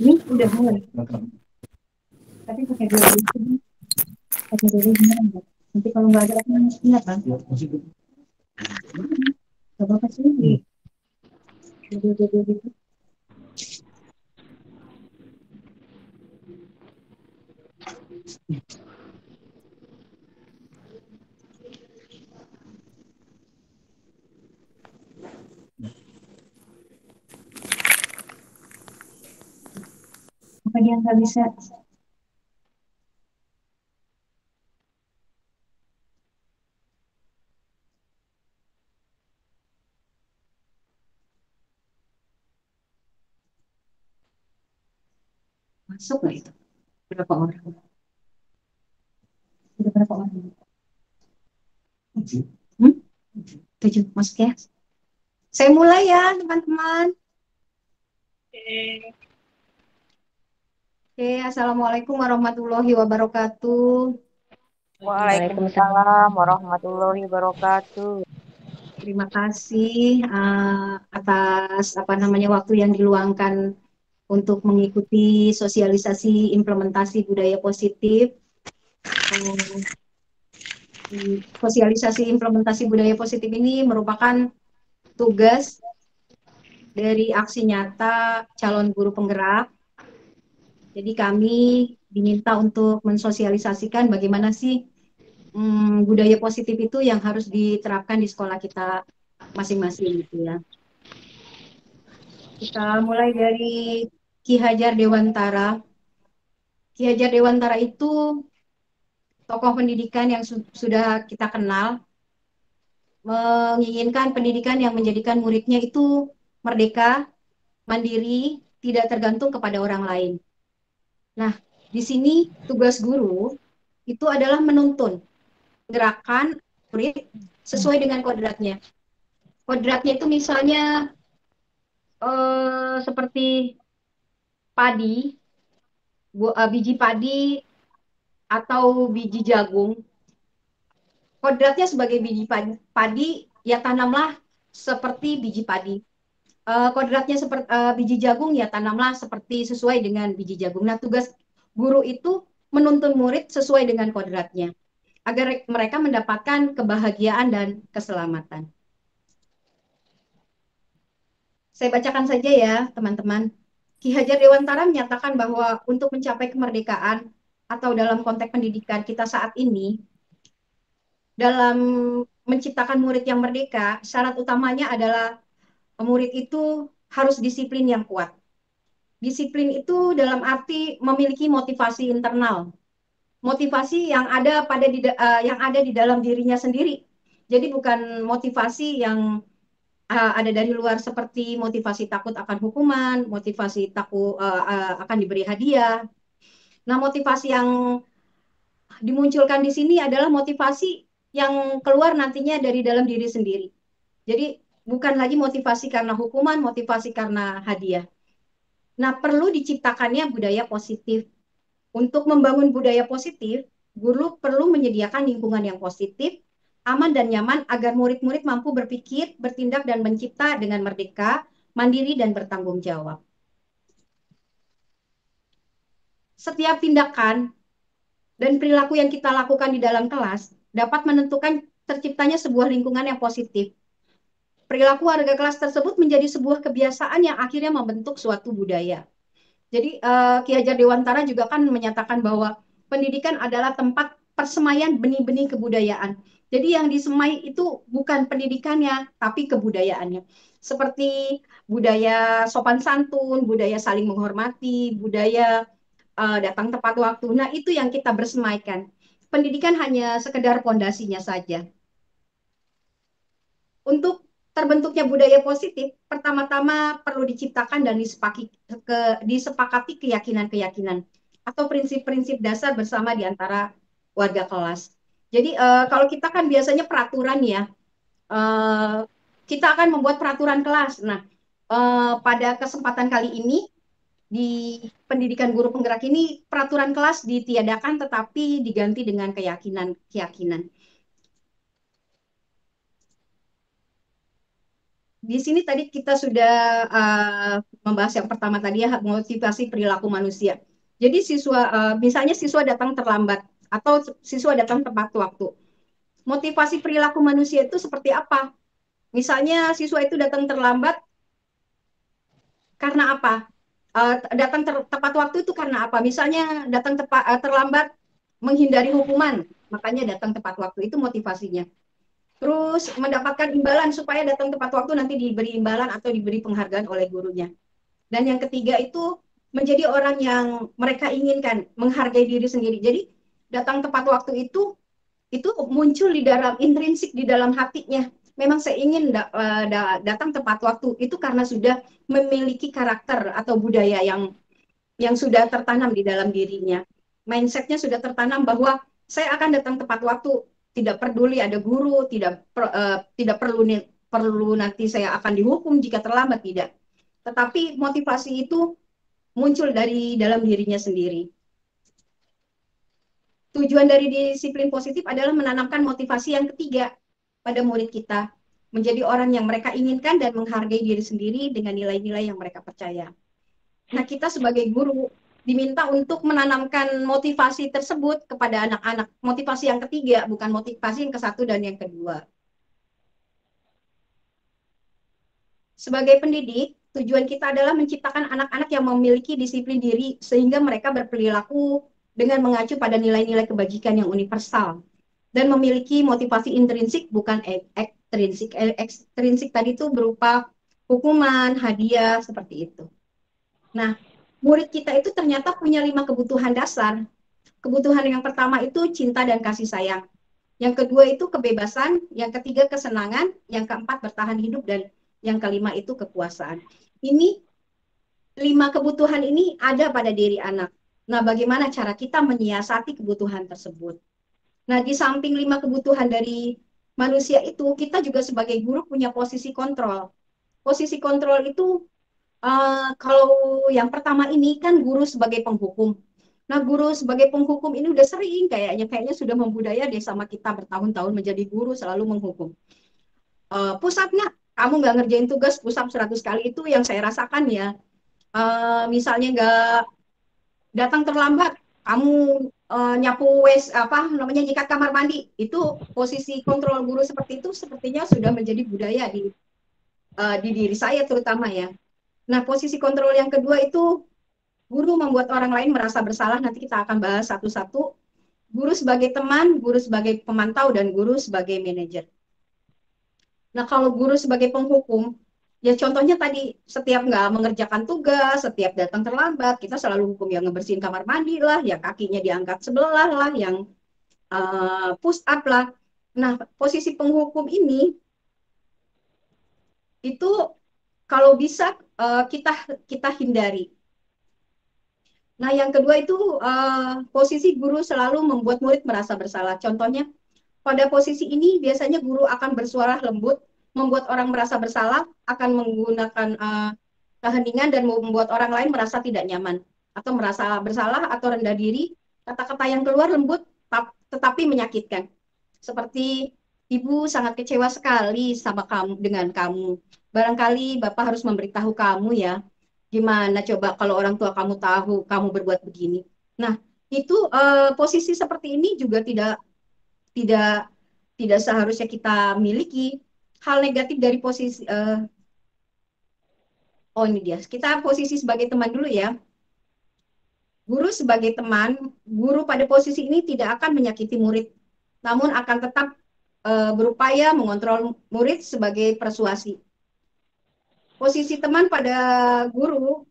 Ini udah mulai. Tapi pakai dua ini, pakai dua gimana enggak? Nanti kalau nggak ada aku ingat kan? Gak apa-apa sih. Dua gitu. Apa dia nggak bisa? Masuk nggak itu? Berapa orang? Udah berapa orang? Hmm? 7. Masuk ya? Saya mulai ya, teman-teman. Oke, Assalamualaikum warahmatullahi wabarakatuh. Waalaikumsalam. Waalaikumsalam warahmatullahi wabarakatuh. Terima kasih atas apa namanya waktu yang diluangkan untuk mengikuti sosialisasi implementasi budaya positif. Sosialisasi implementasi budaya positif ini merupakan tugas dari aksi nyata calon guru penggerak. Jadi kami diminta untuk mensosialisasikan bagaimana sih budaya positif itu yang harus diterapkan di sekolah kita masing-masing gitu ya. Kita mulai dari Ki Hajar Dewantara. Ki Hajar Dewantara itu tokoh pendidikan yang sudah kita kenal, menginginkan pendidikan yang menjadikan muridnya itu merdeka, mandiri, tidak tergantung kepada orang lain. Nah, di sini tugas guru itu adalah menuntun gerakan murid sesuai dengan kodratnya. Kodratnya itu misalnya seperti padi, biji padi atau biji jagung. Kodratnya sebagai biji padi, ya tanamlah seperti biji padi. Kodratnya seperti biji jagung, ya tanamlah seperti sesuai dengan biji jagung. Nah, tugas guru itu menuntun murid sesuai dengan kodratnya agar mereka mendapatkan kebahagiaan dan keselamatan. Saya bacakan saja ya, teman-teman. Ki Hajar Dewantara menyatakan bahwa untuk mencapai kemerdekaan atau dalam konteks pendidikan kita saat ini, dalam menciptakan murid yang merdeka, syarat utamanya adalah murid itu harus disiplin yang kuat. Disiplin itu dalam arti memiliki motivasi internal, motivasi yang ada yang ada di dalam dirinya sendiri. Jadi bukan motivasi yang ada dari luar seperti motivasi takut akan hukuman, motivasi takut akan diberi hadiah. Nah, motivasi yang dimunculkan di sini adalah motivasi yang keluar nantinya dari dalam diri sendiri. Jadi bukan lagi motivasi karena hukuman, motivasi karena hadiah. Nah, perlu diciptakannya budaya positif. Untuk membangun budaya positif, guru perlu menyediakan lingkungan yang positif, aman dan nyaman agar murid-murid mampu berpikir, bertindak, dan mencipta dengan merdeka, mandiri, dan bertanggung jawab. Setiap tindakan dan perilaku yang kita lakukan di dalam kelas dapat menentukan terciptanya sebuah lingkungan yang positif. Perilaku warga kelas tersebut menjadi sebuah kebiasaan yang akhirnya membentuk suatu budaya. Jadi Ki Hajar Dewantara juga kan menyatakan bahwa pendidikan adalah tempat persemaian benih-benih kebudayaan. Jadi yang disemai itu bukan pendidikannya, tapi kebudayaannya. Seperti budaya sopan santun, budaya saling menghormati, budaya datang tepat waktu. Nah, itu yang kita bersemaikan. Pendidikan hanya sekedar pondasinya saja. Untuk terbentuknya budaya positif, pertama-tama perlu diciptakan dan disepakati keyakinan-keyakinan atau prinsip-prinsip dasar bersama di antara warga kelas. Jadi kalau kita kan biasanya peraturan ya, kita akan membuat peraturan kelas. Nah, pada kesempatan kali ini di pendidikan guru penggerak ini peraturan kelas ditiadakan tetapi diganti dengan keyakinan-keyakinan. di sini tadi kita sudah membahas yang pertama tadi ya, motivasi perilaku manusia. Jadi misalnya siswa datang terlambat atau siswa datang tepat waktu. Motivasi perilaku manusia itu seperti apa? Misalnya siswa itu datang terlambat karena apa? Datang tepat waktu itu karena apa? Misalnya datang terlambat menghindari hukuman, makanya datang tepat waktu itu motivasinya. Terus mendapatkan imbalan supaya datang tepat waktu nanti diberi imbalan atau diberi penghargaan oleh gurunya. Dan yang ketiga itu menjadi orang yang mereka inginkan, menghargai diri sendiri. Jadi datang tepat waktu itu muncul di dalam intrinsik di dalam hatinya. Memang saya ingin datang tepat waktu itu karena sudah memiliki karakter atau budaya yang sudah tertanam di dalam dirinya. Mindsetnya sudah tertanam bahwa saya akan datang tepat waktu, tidak peduli ada guru, tidak perlu nanti saya akan dihukum jika terlambat, tidak. Tetapi motivasi itu muncul dari dalam dirinya sendiri. Tujuan dari disiplin positif adalah menanamkan motivasi yang ketiga pada murid kita, menjadi orang yang mereka inginkan dan menghargai diri sendiri dengan nilai-nilai yang mereka percaya. Nah, kita sebagai guru diminta untuk menanamkan motivasi tersebut kepada anak-anak. Motivasi yang ketiga, bukan motivasi yang ke satu dan yang kedua. Sebagai pendidik, tujuan kita adalah menciptakan anak-anak yang memiliki disiplin diri sehingga mereka berperilaku dengan mengacu pada nilai-nilai kebajikan yang universal dan memiliki motivasi intrinsik bukan ekstrinsik. Ekstrinsik tadi itu berupa hukuman, hadiah, seperti itu. Nah, murid kita itu ternyata punya 5 kebutuhan dasar. Kebutuhan yang pertama itu cinta dan kasih sayang. Yang kedua itu kebebasan, yang ketiga kesenangan, yang keempat bertahan hidup, dan yang kelima itu kepuasaan. Ini 5 kebutuhan ini ada pada diri anak. Nah, bagaimana cara kita menyiasati kebutuhan tersebut? Nah, di samping 5 kebutuhan dari manusia itu, kita juga sebagai guru punya posisi kontrol. Posisi kontrol itu, kalau yang pertama ini kan guru sebagai penghukum. Nah, guru sebagai penghukum ini udah sering kayaknya sudah membudaya deh sama kita bertahun-tahun menjadi guru selalu menghukum. Pusatnya kamu nggak ngerjain tugas pusat 100 kali itu yang saya rasakan ya. Misalnya nggak datang terlambat, kamu nyapu apa namanya nyikat kamar mandi, itu posisi kontrol guru seperti itu sepertinya sudah menjadi budaya di diri saya terutama ya. Nah, posisi kontrol yang kedua itu guru membuat orang lain merasa bersalah, nanti kita akan bahas satu-satu. Guru sebagai teman, guru sebagai pemantau, dan guru sebagai manajer. Nah, kalau guru sebagai penghukum, ya contohnya tadi, setiap nggak mengerjakan tugas, setiap datang terlambat, kita selalu hukum yang ngebersihin kamar mandi lah, yang kakinya diangkat sebelah lah, yang push up lah. Nah, posisi penghukum ini, itu kalau bisa kita hindari. Nah, yang kedua itu posisi guru selalu membuat murid merasa bersalah. Contohnya, pada posisi ini biasanya guru akan bersuara lembut, membuat orang merasa bersalah, akan menggunakan keheningan dan membuat orang lain merasa tidak nyaman atau merasa bersalah atau rendah diri. Kata-kata yang keluar lembut tetapi menyakitkan. Seperti, Ibu sangat kecewa sekali sama kamu dengan kamu. Barangkali Bapak harus memberitahu kamu ya. Gimana coba kalau orang tua kamu tahu kamu berbuat begini. Nah, itu posisi seperti ini juga tidak tidak seharusnya kita miliki. Hal negatif dari posisi oh ini dia. Kita posisi sebagai teman dulu ya. Guru sebagai teman, guru pada posisi ini tidak akan menyakiti murid, namun akan tetap berupaya mengontrol murid sebagai persuasi. Posisi teman pada guru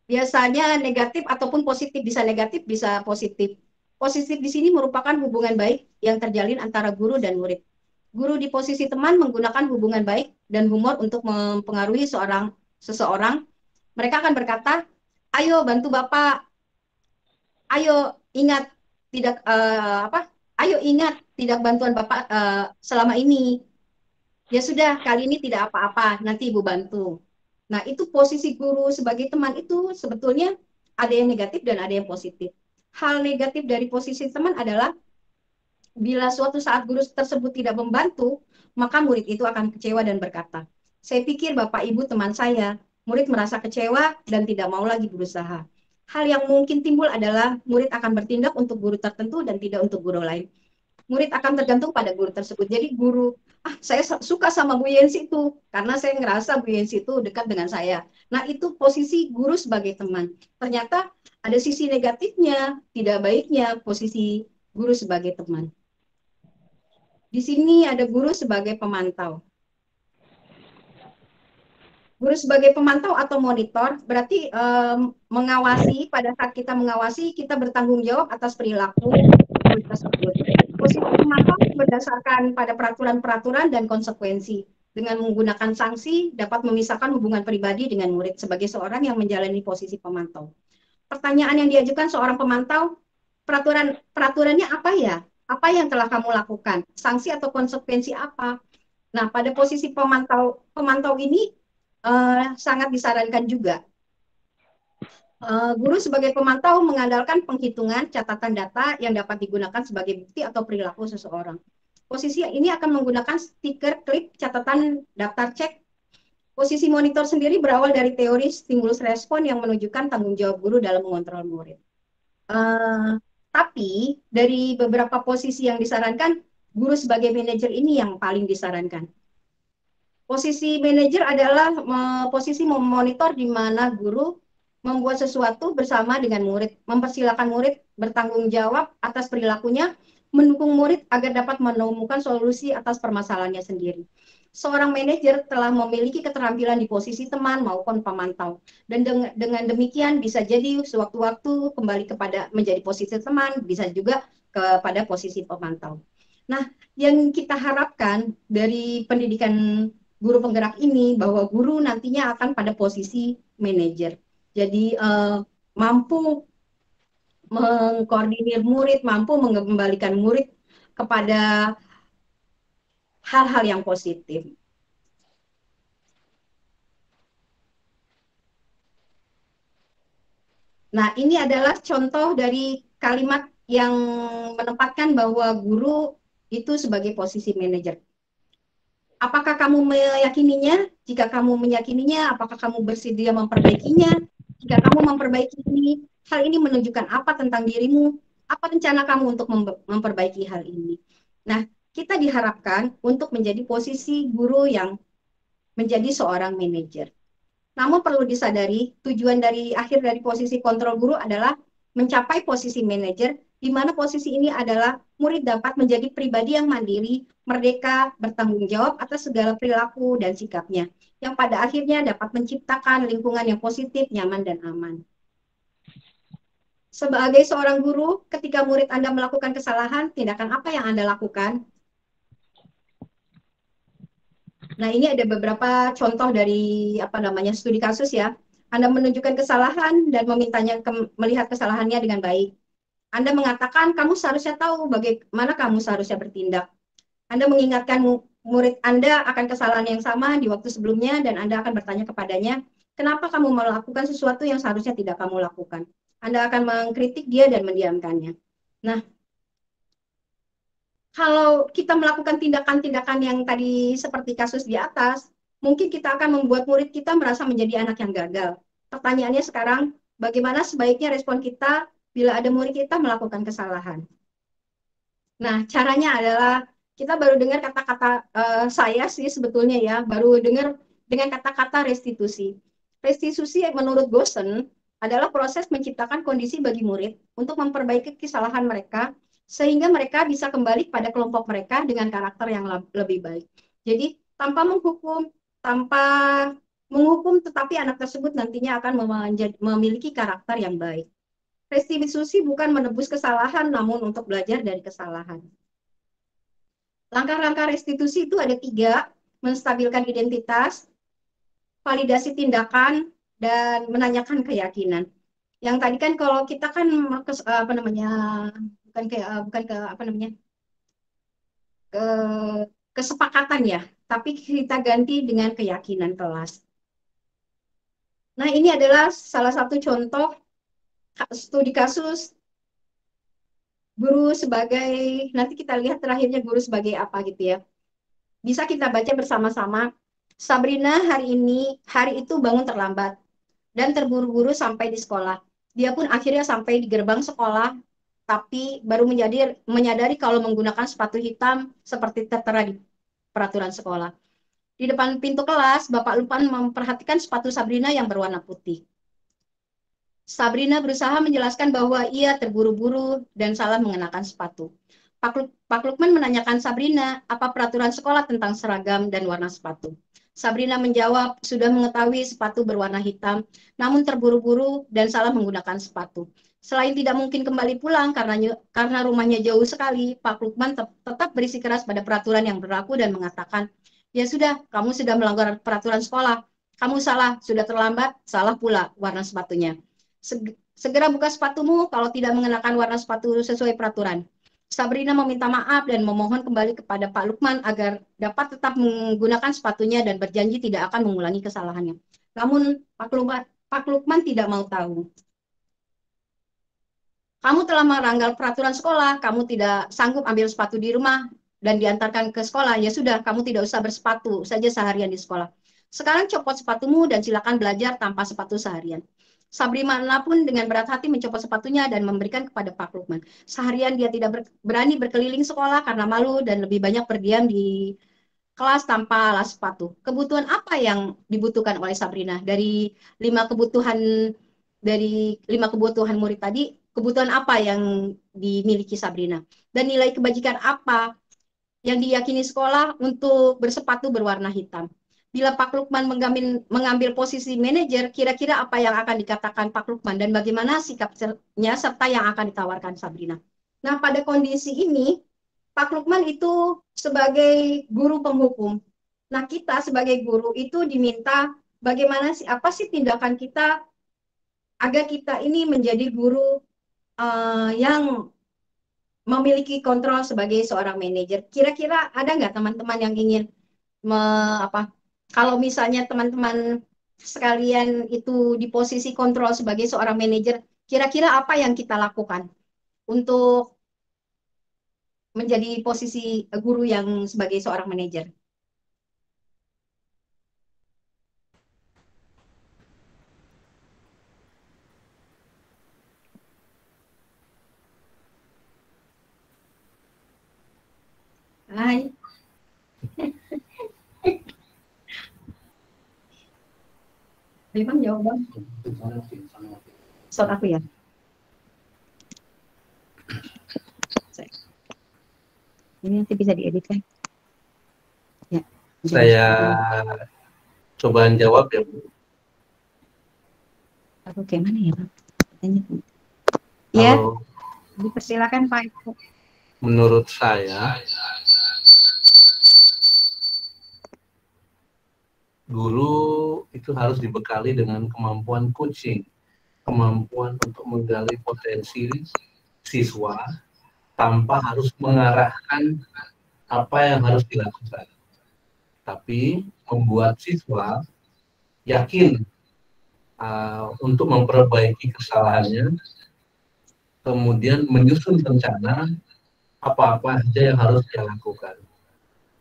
biasanya negatif ataupun positif, bisa negatif, bisa positif. Positif di sini merupakan hubungan baik yang terjalin antara guru dan murid. Guru di posisi teman menggunakan hubungan baik dan humor untuk mempengaruhi seseorang. Mereka akan berkata, ayo bantu Bapak, ayo ingat tidak apa, ayo ingat tidak bantuan Bapak selama ini. Ya sudah, kali ini tidak apa-apa, nanti Ibu bantu. Nah, itu posisi guru sebagai teman itu sebetulnya ada yang negatif dan ada yang positif. Hal negatif dari posisi teman adalah bila suatu saat guru tersebut tidak membantu, maka murid itu akan kecewa dan berkata, Saya pikir Bapak Ibu teman saya, murid merasa kecewa dan tidak mau lagi berusaha. Hal yang mungkin timbul adalah murid akan bertindak untuk guru tertentu dan tidak untuk guru lain. Murid akan tergantung pada guru tersebut. Jadi guru, saya suka sama Bu Yensi itu karena saya ngerasa Bu Yensi itu dekat dengan saya. Nah itu posisi guru sebagai teman. Ternyata ada sisi negatifnya, tidak baiknya posisi guru sebagai teman. Di sini ada guru sebagai pemantau. Guru sebagai pemantau atau monitor berarti mengawasi, pada saat kita mengawasi, kita bertanggung jawab atas perilaku guru tersebut. Posisi pemantau berdasarkan pada peraturan-peraturan dan konsekuensi. Dengan menggunakan sanksi dapat memisahkan hubungan pribadi dengan murid sebagai seorang yang menjalani posisi pemantau. Pertanyaan yang diajukan seorang pemantau, peraturannya apa ya? Apa yang telah kamu lakukan? Sanksi atau konsekuensi apa? Nah, pada posisi pemantau ini sangat disarankan juga. Guru sebagai pemantau mengandalkan penghitungan catatan data yang dapat digunakan sebagai bukti atau perilaku seseorang. Posisi ini akan menggunakan stiker klip catatan daftar cek. Posisi monitor sendiri berawal dari teori stimulus respon yang menunjukkan tanggung jawab guru dalam mengontrol murid. Tapi dari beberapa posisi yang disarankan, guru sebagai manajer ini yang paling disarankan. Posisi manajer adalah posisi memonitor di mana guru membuat sesuatu bersama dengan murid, mempersilahkan murid bertanggung jawab atas perilakunya, mendukung murid agar dapat menemukan solusi atas permasalahannya sendiri. Seorang manajer telah memiliki keterampilan di posisi teman maupun pemantau. Dan dengan demikian bisa jadi sewaktu-waktu kembali kepada menjadi posisi teman, bisa juga kepada posisi pemantau. Nah, yang kita harapkan dari pendidikan guru penggerak ini bahwa guru nantinya akan pada posisi manajer. Jadi mampu mengkoordinir murid, mampu mengembalikan murid kepada hal-hal yang positif. Nah, ini adalah contoh dari kalimat yang menempatkan bahwa guru itu sebagai posisi manajer. Apakah kamu meyakininya? Jika kamu meyakininya, apakah kamu bersedia memperbaikinya? Jika kamu memperbaiki ini, hal ini menunjukkan apa tentang dirimu? Apa rencana kamu untuk memperbaiki hal ini? Nah, kita diharapkan untuk menjadi posisi guru yang menjadi seorang manajer. Namun perlu disadari, tujuan dari akhir dari posisi kontrol guru adalah mencapai posisi manajer, di mana posisi ini adalah murid dapat menjadi pribadi yang mandiri, merdeka, bertanggung jawab atas segala perilaku dan sikapnya, yang pada akhirnya dapat menciptakan lingkungan yang positif, nyaman, dan aman. Sebagai seorang guru, ketika murid Anda melakukan kesalahan, tindakan apa yang Anda lakukan? Nah, ini ada beberapa contoh dari studi kasus ya. Anda menunjukkan kesalahan dan memintanya melihat kesalahannya dengan baik. Anda mengatakan kamu seharusnya tahu bagaimana kamu seharusnya bertindak. Anda mengingatkan murid Anda akan kesalahan yang sama di waktu sebelumnya dan Anda akan bertanya kepadanya, kenapa kamu melakukan sesuatu yang seharusnya tidak kamu lakukan? Anda akan mengkritik dia dan mendiamkannya. Nah, kalau kita melakukan tindakan-tindakan yang tadi seperti kasus di atas, mungkin kita akan membuat murid kita merasa menjadi anak yang gagal. Pertanyaannya sekarang, bagaimana sebaiknya respon kita bila ada murid kita melakukan kesalahan? Nah, caranya adalah kita baru dengar kata-kata saya sih sebetulnya ya, baru dengar dengan kata-kata restitusi. Restitusi menurut Gosen adalah proses menciptakan kondisi bagi murid untuk memperbaiki kesalahan mereka sehingga mereka bisa kembali pada kelompok mereka dengan karakter yang lebih baik. Jadi tanpa menghukum, tetapi anak tersebut nantinya akan memiliki karakter yang baik. Restitusi bukan menebus kesalahan, namun untuk belajar dari kesalahan. Langkah-langkah restitusi itu ada 3, menstabilkan identitas, validasi tindakan, dan menanyakan keyakinan. Yang tadi kan kalau kita kan bukan ke ke kesepakatan ya, tapi kita ganti dengan keyakinan kelas. Nah, ini adalah salah satu contoh studi kasus guru sebagai, nanti kita lihat terakhirnya guru sebagai apa gitu ya. Bisa kita baca bersama-sama. Sabrina hari itu bangun terlambat dan terburu-buru sampai di sekolah. Dia pun akhirnya sampai di gerbang sekolah, tapi baru menyadari kalau menggunakan sepatu hitam seperti tertera di peraturan sekolah. Di depan pintu kelas, Bapak Lukman memperhatikan sepatu Sabrina yang berwarna putih. Sabrina berusaha menjelaskan bahwa ia terburu-buru dan salah mengenakan sepatu. Pak Lukman menanyakan Sabrina apa peraturan sekolah tentang seragam dan warna sepatu. Sabrina menjawab sudah mengetahui sepatu berwarna hitam, namun terburu-buru dan salah menggunakan sepatu. Selain tidak mungkin kembali pulang karena rumahnya jauh sekali, Pak Lukman tetap bersikeras pada peraturan yang berlaku dan mengatakan, ya sudah, kamu sudah melanggar peraturan sekolah. Kamu salah, sudah terlambat, salah pula warna sepatunya. Segera buka sepatumu kalau tidak mengenakan warna sepatu sesuai peraturan. Sabrina meminta maaf dan memohon kembali kepada Pak Lukman agar dapat tetap menggunakan sepatunya dan berjanji tidak akan mengulangi kesalahannya. Namun Pak Lukman tidak mau tahu. Kamu telah melanggar peraturan sekolah, kamu tidak sanggup ambil sepatu di rumah dan diantarkan ke sekolah, ya sudah, kamu tidak usah bersepatu saja seharian di sekolah. Sekarang copot sepatumu dan silakan belajar tanpa sepatu seharian. Sabrina pun dengan berat hati mencopot sepatunya dan memberikan kepada Pak Lukman. Seharian dia tidak berani berkeliling sekolah karena malu dan lebih banyak berdiam di kelas tanpa alas sepatu. Kebutuhan apa yang dibutuhkan oleh Sabrina? Dari lima kebutuhan murid tadi, kebutuhan apa yang dimiliki Sabrina? Dan nilai kebajikan apa yang diyakini sekolah untuk bersepatu berwarna hitam? Bila Pak Lukman mengambil posisi manajer, kira-kira apa yang akan dikatakan Pak Lukman dan bagaimana sikapnya serta yang akan ditawarkan Sabrina? Nah, pada kondisi ini, Pak Lukman itu sebagai guru penghukum. Nah, kita sebagai guru itu diminta bagaimana sih, apa sih tindakan kita agar kita ini menjadi guru yang memiliki kontrol sebagai seorang manajer. Kira-kira ada nggak teman-teman yang ingin me, apa? Kalau misalnya teman-teman sekalian itu di posisi kontrol sebagai seorang manajer, kira-kira apa yang kita lakukan untuk menjadi posisi guru yang sebagai seorang manajer? Hai, Bang jawab bang. Soal aku ya. Ini nanti bisa diedit kan? Ya. Saya coba jawab ya, Bu. Aku kayak mana ya, Bang? Ya, dipersilakan Pak. Menurut saya, guru itu harus dibekali dengan kemampuan coaching, kemampuan untuk menggali potensi siswa tanpa harus mengarahkan apa yang harus dilakukan, tapi membuat siswa yakin untuk memperbaiki kesalahannya, kemudian menyusun rencana apa-apa saja yang harus dia lakukan.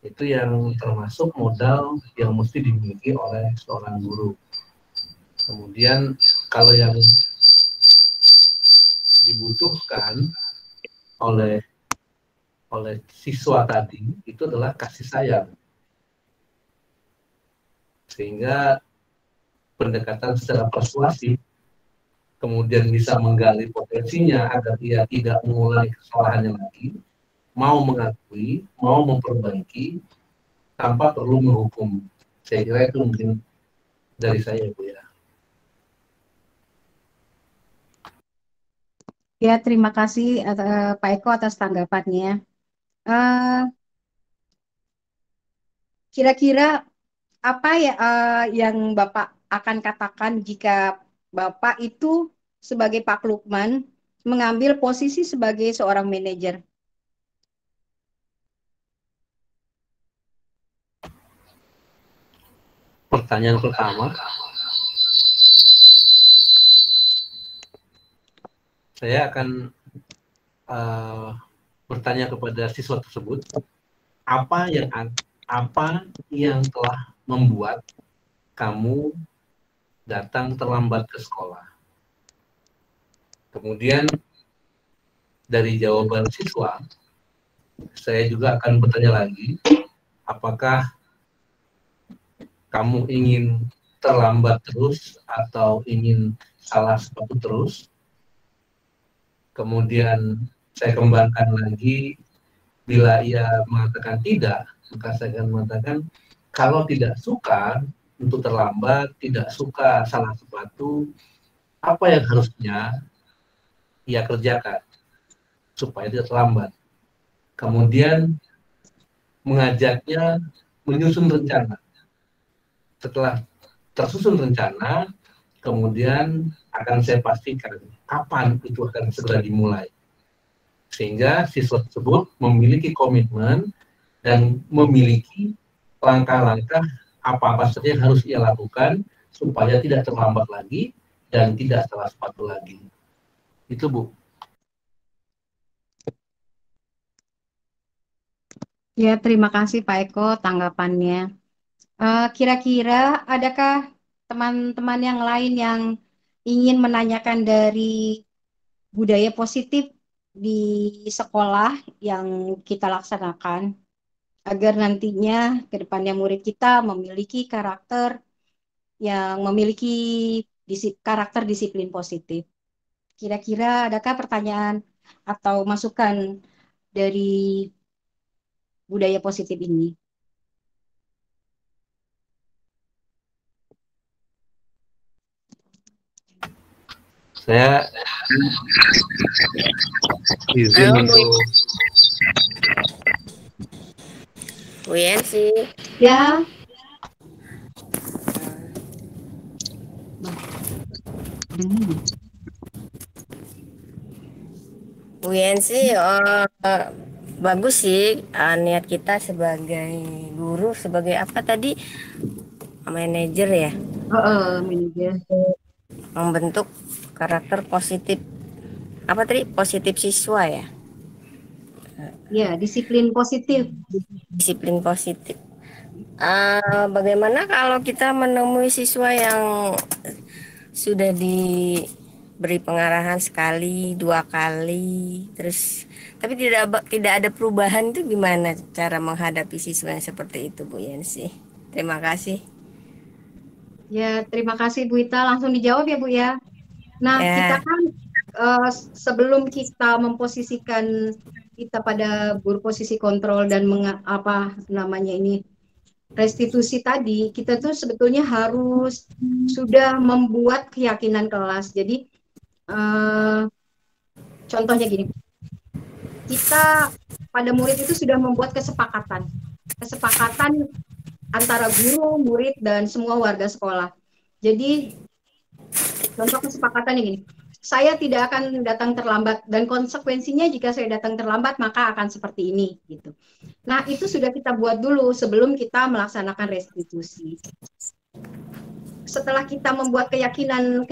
Itu yang termasuk modal yang mesti dimiliki oleh seorang guru. Kemudian kalau yang dibutuhkan oleh siswa tadi itu adalah kasih sayang, sehingga pendekatan secara persuasif kemudian bisa menggali potensinya agar dia tidak mengulangi kesalahannya lagi, mau mengakui, mau memperbaiki tanpa perlu menghukum. Saya kira itu mungkin dari saya, Bu ya. Ya, terima kasih Pak Eko atas tanggapannya. Kira-kira apa ya yang Bapak akan katakan jika Bapak itu sebagai Pak Lukman mengambil posisi sebagai seorang manajer? Pertanyaan pertama, saya akan bertanya kepada siswa tersebut, apa yang telah membuat kamu datang terlambat ke sekolah? Kemudian dari jawaban siswa, saya juga akan bertanya lagi, apakah kamu ingin terlambat terus atau ingin salah sepatu terus? Kemudian saya kembangkan lagi, bila ia mengatakan tidak, maka saya akan mengatakan, kalau tidak suka untuk terlambat, tidak suka salah sepatu, apa yang harusnya ia kerjakan supaya tidak terlambat? Kemudian mengajaknya menyusun rencana. Setelah tersusun rencana, kemudian akan saya pastikan kapan itu akan segera dimulai. Sehingga siswa tersebut memiliki komitmen dan memiliki langkah-langkah apa-apa saja yang harus ia lakukan supaya tidak terlambat lagi dan tidak salah sepatu lagi. Itu, Bu. Ya, terima kasih Pak Eko tanggapannya. Kira-kira adakah teman-teman yang lain yang ingin menanyakan dari budaya positif di sekolah yang kita laksanakan agar nantinya ke depannya murid kita memiliki karakter yang memiliki karakter disiplin positif. Kira-kira adakah pertanyaan atau masukan dari budaya positif ini? Saya izin Halo, untuk Bu Yansi. Ya, Bu Yansi, bagus sih niat kita sebagai guru, sebagai apa tadi, manajer ya, manajer. membentuk karakter positif. Apa tadi? Positif siswa ya? Ya, disiplin positif. Disiplin positif. Bagaimana kalau kita menemui siswa yang sudah diberi pengarahan sekali, 2 kali, terus tapi tidak ada perubahan, itu gimana cara menghadapi siswa yang seperti itu, Bu Yansi? Terima kasih. Ya, terima kasih Bu Ita. Langsung dijawab ya Bu ya. Nah, kita Ya, kan sebelum kita memposisikan kita pada posisi kontrol dan apa namanya ini restitusi tadi, kita tuh sebetulnya harus sudah membuat keyakinan kelas. Jadi contohnya gini, kita pada murid itu sudah membuat kesepakatan antara guru, murid, dan semua warga sekolah. Jadi contoh kesepakatan ini, saya tidak akan datang terlambat dan konsekuensinya jika saya datang terlambat maka akan seperti ini gitu. Nah, itu sudah kita buat dulu sebelum kita melaksanakan restitusi. Setelah kita membuat keyakinan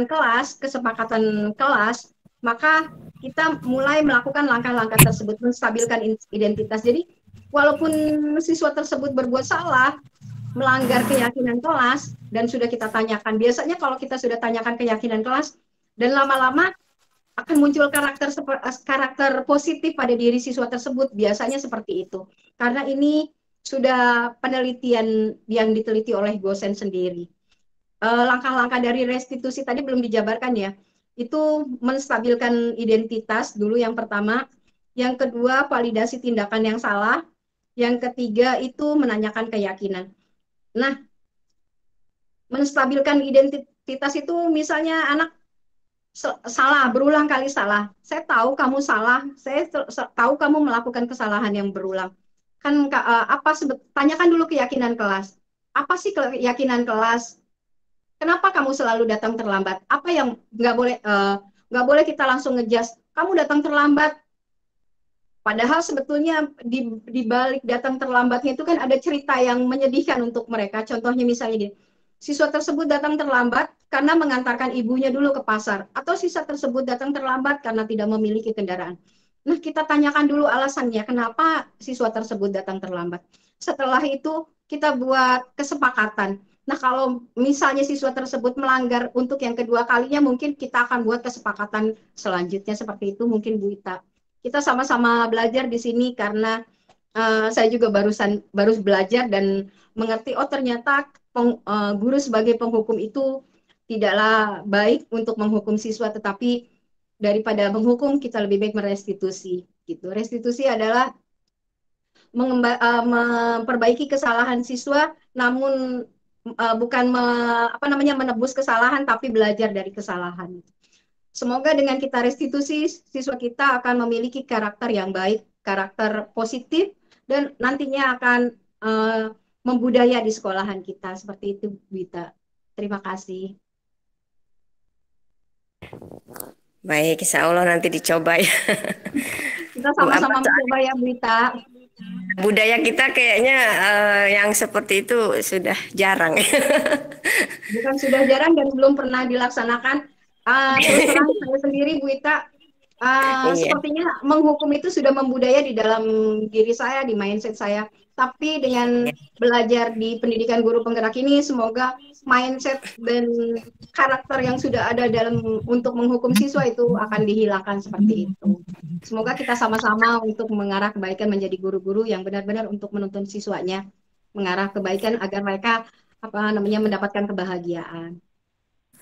kelas, kesepakatan kelas, maka kita mulai melakukan langkah-langkah tersebut, menstabilkan identitas. Jadi, walaupun siswa tersebut berbuat salah, melanggar keyakinan kelas, dan sudah kita tanyakan. Biasanya kalau kita sudah tanyakan keyakinan kelas, dan lama-lama akan muncul karakter positif pada diri siswa tersebut, biasanya seperti itu. Karena ini sudah penelitian yang diteliti oleh dosen sendiri. Langkah-langkah dari restitusi tadi belum dijabarkan ya. Itu menstabilkan identitas dulu yang pertama. Yang kedua, validasi tindakan yang salah. Yang ketiga, itu menanyakan keyakinan. Nah, menstabilkan identitas itu misalnya anak salah, berulang kali salah. Saya tahu kamu salah, saya tahu kamu melakukan kesalahan yang berulang. Kan tanyakan dulu keyakinan kelas. Apa sih keyakinan kelas? Kenapa kamu selalu datang terlambat? Apa yang nggak boleh kita langsung ngejudge. Kamu datang terlambat. Padahal sebetulnya di balik datang terlambatnya itu kan ada cerita yang menyedihkan untuk mereka. Contohnya misalnya siswa tersebut datang terlambat karena mengantarkan ibunya dulu ke pasar. Atau siswa tersebut datang terlambat karena tidak memiliki kendaraan. Nah, kita tanyakan dulu alasannya kenapa siswa tersebut datang terlambat. Setelah itu kita buat kesepakatan. Nah, kalau misalnya siswa tersebut melanggar untuk yang kedua kalinya, mungkin kita akan buat kesepakatan selanjutnya seperti itu mungkin Bu Ita. Kita sama-sama belajar di sini karena saya juga baru belajar dan mengerti, oh ternyata guru sebagai penghukum itu tidaklah baik untuk menghukum siswa, tetapi daripada menghukum kita lebih baik merestitusi gitu. Restitusi adalah memperbaiki kesalahan siswa, namun bukan menebus kesalahan, tapi belajar dari kesalahan. Semoga dengan kita restitusi, siswa kita akan memiliki karakter yang baik, karakter positif, dan nantinya akan membudaya di sekolahan kita. Seperti itu, Wita. Terima kasih. Baik, insya Allah nanti dicoba ya. Kita sama-sama mencoba ya, Wita. Budaya kita kayaknya yang seperti itu sudah jarang. Bukan sudah jarang dan belum pernah dilaksanakan. Terus terang saya sendiri, Bu Ita, sepertinya menghukum itu sudah membudaya di dalam diri saya, di mindset saya. Tapi dengan belajar di pendidikan guru penggerak ini, semoga mindset dan karakter yang sudah ada dalam untuk menghukum siswa itu akan dihilangkan seperti itu. Semoga kita sama-sama untuk mengarah kebaikan menjadi guru-guru yang benar-benar untuk menuntun siswanya mengarah kebaikan agar mereka mendapatkan kebahagiaan.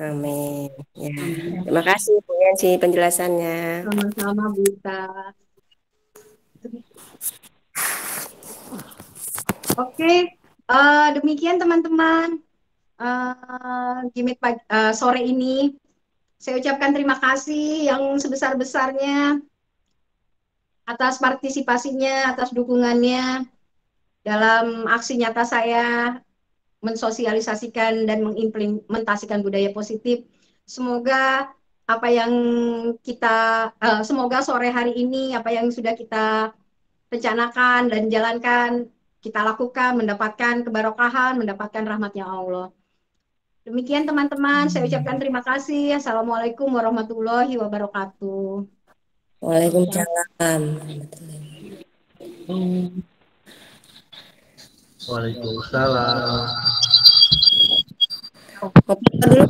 Amin. Ya. Terima kasih Bu Yansi penjelasannya. Sama-sama Bu Ita. Oke, demikian teman-teman. Gimik sore ini saya ucapkan terima kasih yang sebesar-besarnya atas partisipasinya, atas dukungannya dalam aksi nyata saya mensosialisasikan dan mengimplementasikan budaya positif. Semoga apa yang semoga sore hari ini apa yang sudah kita rencanakan dan jalankan, kita lakukan, mendapatkan kebarokahan, mendapatkan rahmatnya Allah. Demikian teman-teman, saya ucapkan terima kasih. Assalamualaikum warahmatullahi wabarakatuh. Waalaikumsalam. Waalaikumsalam. Dulu